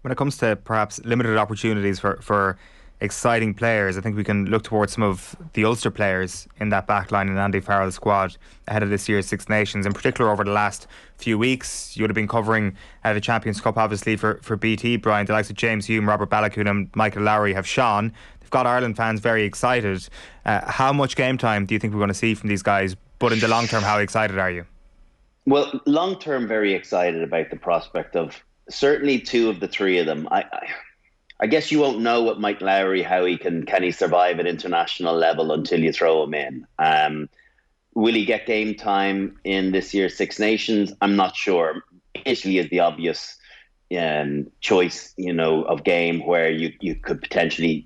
When it comes to perhaps limited opportunities for exciting players, I think we can look towards some of the Ulster players in that backline and Andy Farrell's squad ahead of this year's Six Nations. In particular, over the last few weeks, you would have been covering the Champions Cup, obviously, for BT, Brian. The likes of James Hume, Robert Baloucoune and Michael Lowry have shone. They've got Ireland fans very excited. How much game time do you think we're going to see from these guys? But in the long term, how excited are you? Well, long term, very excited about the prospect of certainly two of the three of them. I guess you won't know what Mike Lowry, how he can he survive at international level until you throw him in. Will he get game time in this year's Six Nations? I'm not sure. Italy is the obvious choice, of game where you could potentially,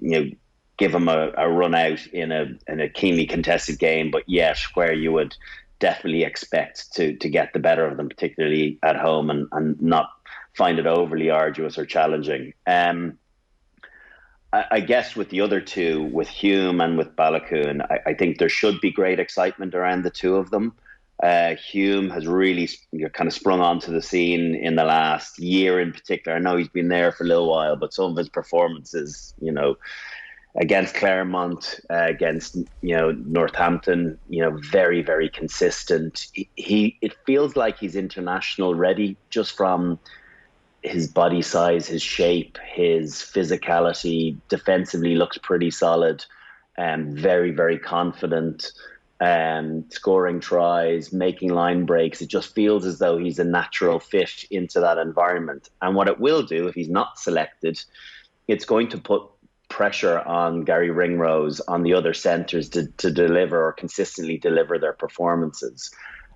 give him a run out in a keenly contested game, but yet where you would definitely expect to get the better of them, particularly at home, and not find it overly arduous or challenging. I guess with the other two, with Hume and with Baloucoune, I think there should be great excitement around the two of them. Hume has really kind of sprung onto the scene in the last year in particular. I know he's been there for a little while, but some of his performances, against Claremont, against Northampton, very, very consistent. It feels like he's international ready just from his body size, his shape, his physicality. Defensively looks pretty solid, very, very confident, scoring tries, making line breaks. It just feels as though he's a natural fit into that environment. And what it will do, if he's not selected, it's going to put pressure on Gary Ringrose, on the other centres to deliver or consistently deliver their performances.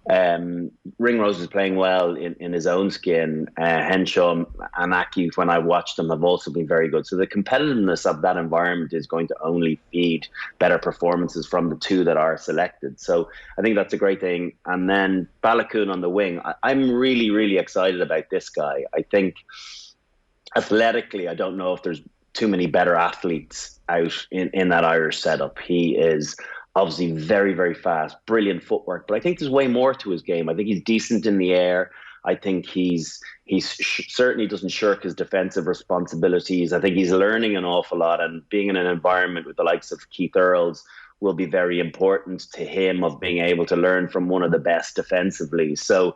Ringrose is playing well in his own skin. Henshaw and Aki, when I watched them, have also been very good. So the competitiveness of that environment is going to only feed better performances from the two that are selected. So I think that's a great thing. And then Baloucoune on the wing. I'm really, really excited about this guy. I think athletically, I don't know if there's too many better athletes out in that Irish setup. He is obviously very, very fast, brilliant footwork, but I think there's way more to his game. I think he's decent in the air. I think he certainly doesn't shirk his defensive responsibilities. I think he's learning an awful lot, and being in an environment with the likes of Keith Earls will be very important to him, of being able to learn from one of the best defensively. So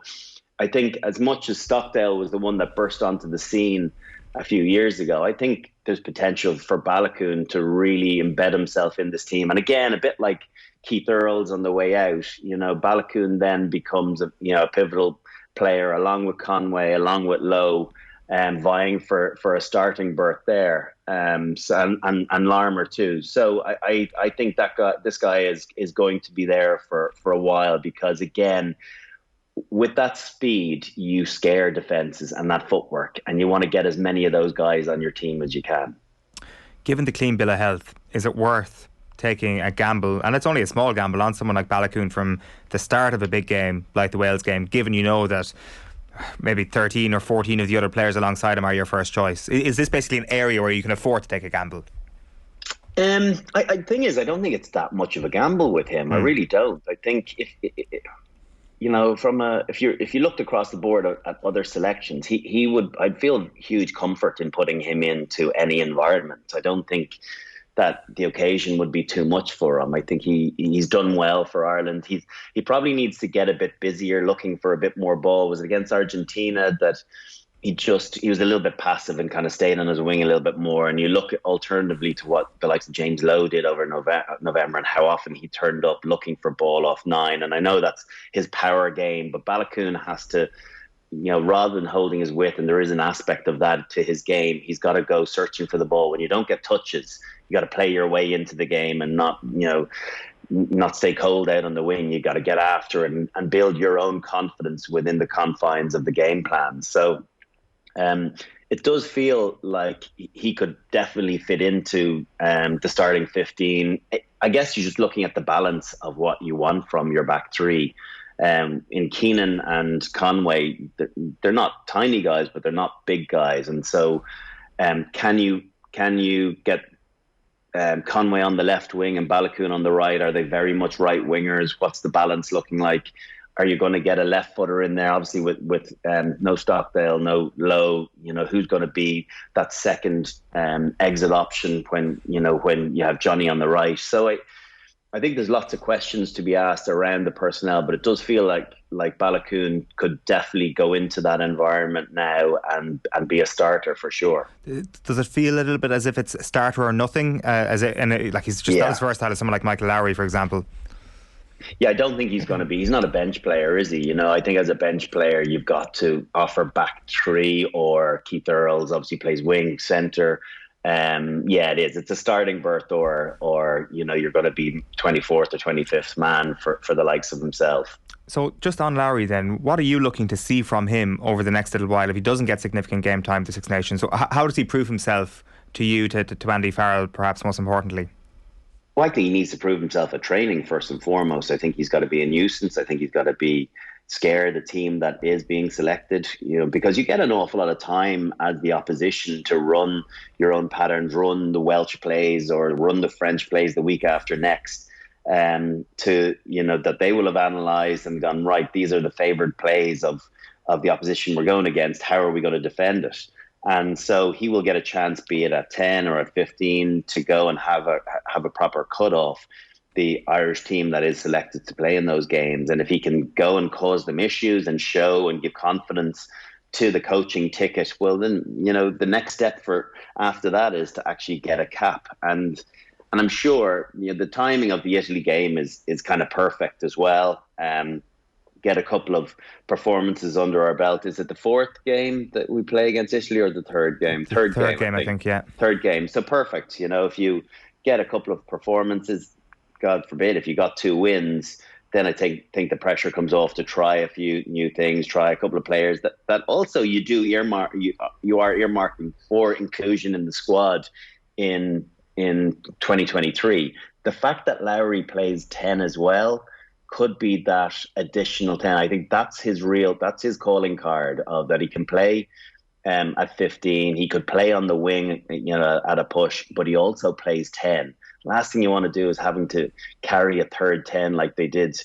I think as much as Stockdale was the one that burst onto the scene a few years ago, I think there's potential for Baloucoune to really embed himself in this team. And again, a bit like Keith Earls on the way out, Baloucoune then becomes a pivotal player along with Conway, along with Lowe, vying for a starting berth there, and Larmour too. So I think this guy is going to be there for a while, because again, with that speed, you scare defences and that footwork, and you want to get as many of those guys on your team as you can. Given the clean bill of health, is it worth taking a gamble, and it's only a small gamble, on someone like Baloucoune from the start of a big game like the Wales game, given that maybe 13 or 14 of the other players alongside him are your first choice? Is this basically an area where you can afford to take a gamble? Thing is, I don't think it's that much of a gamble with him. I really don't. I think if you looked across the board at other selections, I'd feel huge comfort in putting him into any environment. I don't think that the occasion would be too much for him. I think he's done well for Ireland. He probably needs to get a bit busier, looking for a bit more ball. Was it against Argentina that he was a little bit passive and kind of stayed on his wing a little bit more? And you look alternatively to what the likes of James Lowe did over November, and how often he turned up looking for ball off 9. And I know that's his power game, but Baloucoune has to, rather than holding his width, and there is an aspect of that to his game, he's got to go searching for the ball. When you don't get touches, you got to play your way into the game and not stay cold out on the wing. You got to get after it and build your own confidence within the confines of the game plan. So it does feel like he could definitely fit into the starting 15. I guess you're just looking at the balance of what you want from your back three. In Keenan and Conway, they're not tiny guys, but they're not big guys. And so can you get Conway on the left wing and Baloucoune on the right? Are they very much right wingers? What's the balance looking like? Are you going to get a left footer in there? Obviously, with no Stockdale, no Lowe, who's going to be that second exit option when you have Johnny on the right? So I think there's lots of questions to be asked around the personnel, but it does feel like Baloucoune could definitely go into that environment now and be a starter for sure. Does it feel a little bit as if it's a starter or nothing? Like he's just not as versatile as someone like Michael Lowry, for example. Yeah, I don't think he's going to be. He's not a bench player, is he? I think as a bench player, you've got to offer back three, or Keith Earls obviously plays wing, centre. It is. It's a starting berth, or you're going to be 24th or 25th man for the likes of himself. So just on Lowry then, what are you looking to see from him over the next little while if he doesn't get significant game time to Six Nations? So how does he prove himself to you, to Andy Farrell, perhaps most importantly? Well, I think he needs to prove himself at training first and foremost. I think he's got to be a nuisance. I think he's got to be scare the team that is being selected, because you get an awful lot of time as the opposition to run your own patterns, run the Welsh plays or run the French plays the week after next, that they will have analysed and gone, right, these are the favoured plays of the opposition we're going against. How are we going to defend it? And so he will get a chance, be it at 10 or at 15, to go and have a proper cut-off the Irish team that is selected to play in those games. And if he can go and cause them issues and show and give confidence to the coaching ticket, well, then, the next step for after that is to actually get a cap. And I'm sure the timing of the Italy game is kind of perfect as well. Get a couple of performances under our belt. Is it the fourth game that we play against Italy, or the third game? Third game, I think, yeah. Third game. So perfect. If you get a couple of performances, God forbid, if you got 2 wins, then I think the pressure comes off to try a few new things, try a couple of players that also you do earmark. You are earmarking for inclusion in the squad in 2023. The fact that Lowry plays 10 as well could be that additional 10. I think that's his calling card, of that he can play at 15. He could play on the wing, at a push, but he also plays 10. Last thing you want to do is having to carry a third 10 like they did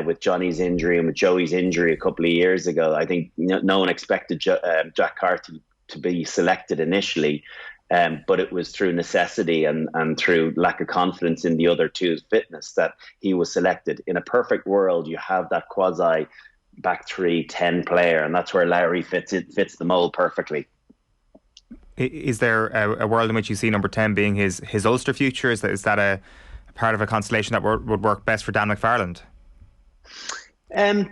with Johnny's injury and with Joey's injury a couple of years ago. I think no one expected Jack Carty to be selected initially. But it was through necessity and through lack of confidence in the other two's fitness that he was selected. In a perfect world, you have that quasi back 3, 10 player, and that's where Lowry fits the mold perfectly. Is there a world in which you see number 10 being his Ulster future? Is that a part of a constellation that would work best for Dan McFarland?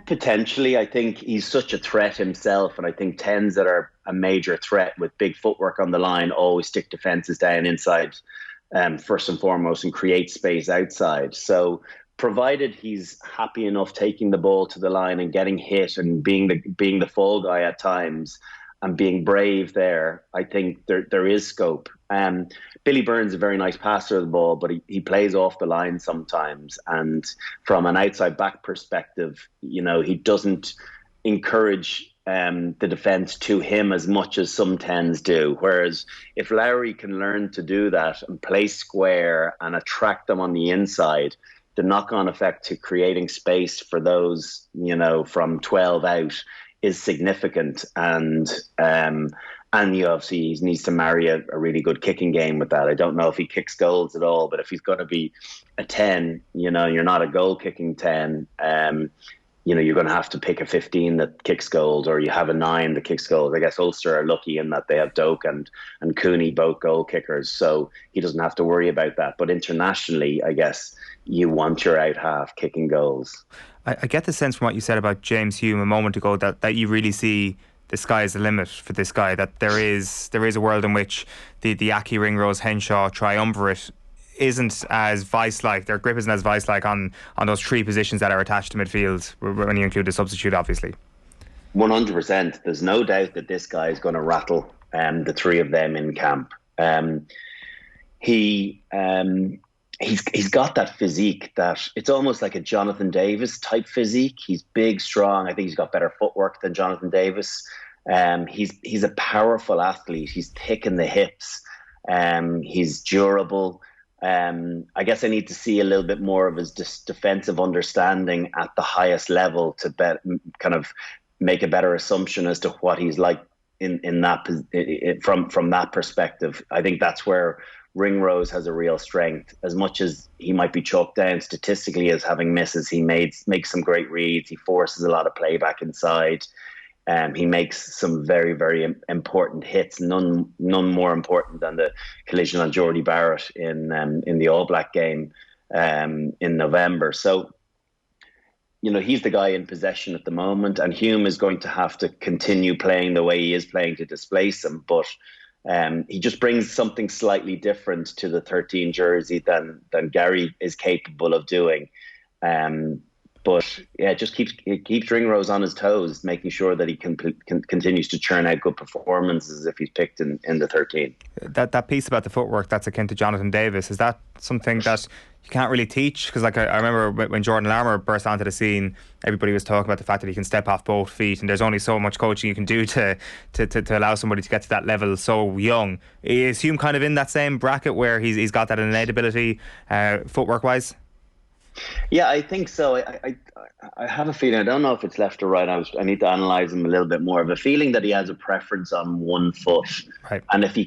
Potentially. I think he's such a threat himself, and I think 10s that are a major threat with big footwork on the line always stick defences down inside first and foremost and create space outside. So provided he's happy enough taking the ball to the line and getting hit and being the fall guy at times and being brave there, I think there is scope. Billy Byrne's is a very nice passer of the ball, but he plays off the line sometimes. And from an outside back perspective, he doesn't encourage the defence to him as much as some 10s do. Whereas if Lowry can learn to do that and play square and attract them on the inside, the knock-on effect to creating space for those, from 12 out is significant. And he obviously needs to marry a really good kicking game with that. I don't know if he kicks goals at all, but if he's going to be a 10, you're not a goal kicking 10. You're going to have to pick a 15 that kicks goals, or you have a 9 that kicks goals. I guess Ulster are lucky in that they have Doak and Cooney, both goal kickers, so he doesn't have to worry about that. But internationally, I guess you want your out half kicking goals. I get the sense from what you said about James Hume a moment ago that you really see the sky is the limit for this guy, that there is a world in which the Aki, Ringrose, Henshaw triumvirate isn't as vice-like, their grip isn't as vice-like on those 3 positions that are attached to midfield when you include the substitute, obviously. 100%. There's no doubt that this guy is going to rattle the 3 of them in camp. He's got that physique that it's almost like a Jonathan Davis type physique. He's big, strong. I think he's got better footwork than Jonathan Davis. He's a powerful athlete. He's thick in the hips. He's durable. I guess I need to see a little bit more of his defensive understanding at the highest level to kind of make a better assumption as to what he's like in that from that perspective. I think that's where Ringrose has a real strength. As much as he might be chalked down statistically as having misses, he makes some great reads. He forces a lot of play back inside. He makes some very, very important hits. None more important than the collision on Jordy Barrett in the All Black game in November. So, he's the guy in possession at the moment, and Hume is going to have to continue playing the way he is playing to displace him. But he just brings something slightly different to the 13 jersey than Gary is capable of doing. But yeah, it just keeps Ringrose on his toes, making sure that he continues to churn out good performances if he's picked in the 13. That piece about the footwork that's akin to Jonathan Davis, is that something that you can't really teach? Because I remember when Jordan Larmour burst onto the scene, everybody was talking about the fact that he can step off both feet, and there's only so much coaching you can do to allow somebody to get to that level so young. Is Hume kind of in that same bracket where he's got that innate ability footwork wise? Yeah, I think so. I have a feeling, I don't know if it's left or right, I need to analyse him a little bit more, of a feeling that he has a preference on one foot. Right. And if he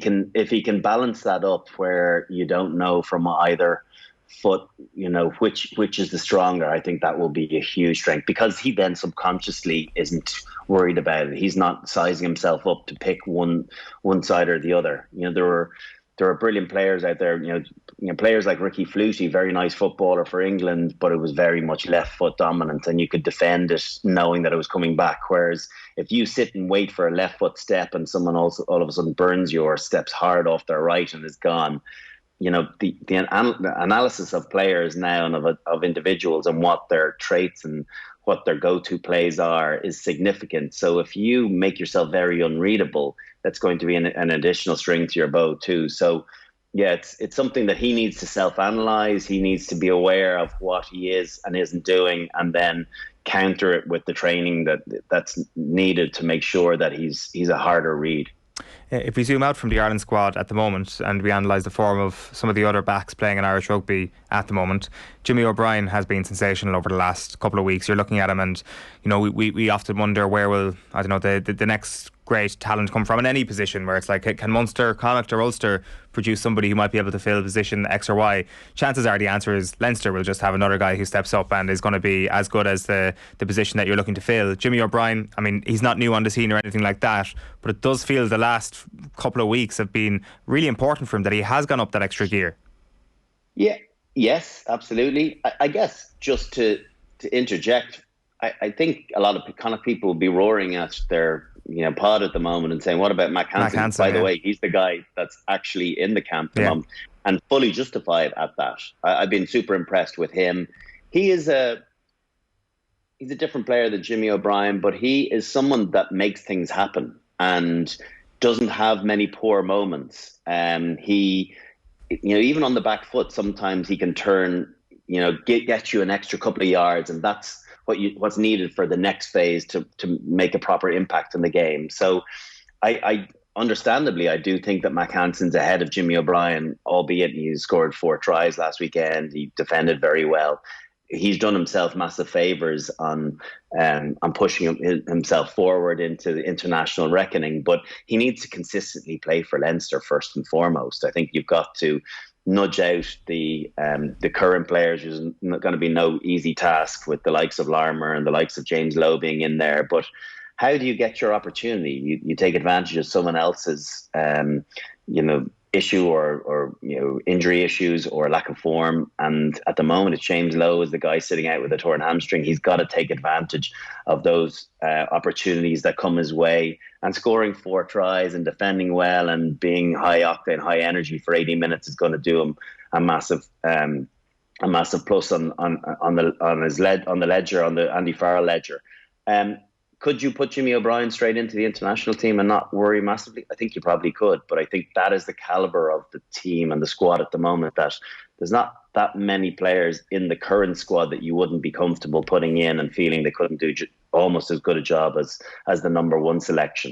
can balance that up where you don't know from either foot, which is the stronger, I think that will be a huge strength, because he then subconsciously isn't worried about it. He's not sizing himself up to pick one side or the other. There are brilliant players out there, players like Ricky Flutie, very nice footballer for England, but it was very much left foot dominant, and you could defend it knowing that it was coming back. Whereas if you sit and wait for a left foot step and someone also all of a sudden burns you or steps hard off their right and is gone, the analysis of players now and of individuals and what their traits and what their go-to plays are is significant. So if you make yourself very unreadable, that's going to be an additional string to your bow too. So yeah, it's something that he needs to self-analyze. He needs to be aware of what he is and isn't doing, and then counter it with the training that's needed to make sure that he's a harder read. If we zoom out from the Ireland squad at the moment and we analyse the form of some of the other backs playing in Irish rugby at the moment, Jimmy O'Brien has been sensational over the last couple of weeks. You're looking at him and we often wonder where will the next great talent come from in any position, where it's like, can Munster, Connacht or Ulster produce somebody who might be able to fill position X or Y? Chances are the answer is Leinster will just have another guy who steps up and is going to be as good as the position that you're looking to fill. Jimmy O'Brien, I mean, he's not new on the scene or anything like that, but it does feel the last couple of weeks have been really important for him, that he has gone up that extra gear. Yeah, yes, absolutely. I guess just to interject, I think a lot of kind of people will be roaring at their pod at the moment and saying, what about Mac Hansen? By the way, he's the guy that's actually in the camp at the moment, and fully justified at that. I've been super impressed with him. He's a different player than Jimmy O'Brien, but he is someone that makes things happen and doesn't have many poor moments. He, even on the back foot, sometimes he can turn, get you an extra couple of yards, and that's what's needed for the next phase to make a proper impact in the game. So I understandably, I do think that Mac Hansen's ahead of Jimmy O'Brien, albeit he scored 4 tries last weekend. He defended very well. He's done himself massive favours on pushing himself forward into the international reckoning, but he needs to consistently play for Leinster first and foremost. I think you've got to nudge out the current players. There's not going to be no easy task with the likes of Larmour and the likes of James Lowe being in there. But how do you get your opportunity? You take advantage of someone else's issue or injury issues or lack of form. And at the moment, it's James Lowe is the guy sitting out with a torn hamstring. He's got to take advantage of those opportunities that come his way. And scoring 4 tries and defending well and being high octane, high energy for 80 minutes is going to do him a massive plus on the ledger, on the Andy Farrell ledger. Could you put Jimmy O'Brien straight into the international team and not worry massively? I think you probably could, but I think that is the caliber of the team and the squad at the moment, that there's not that many players in the current squad that you wouldn't be comfortable putting in and feeling they couldn't do almost as good a job as the number 1 selection.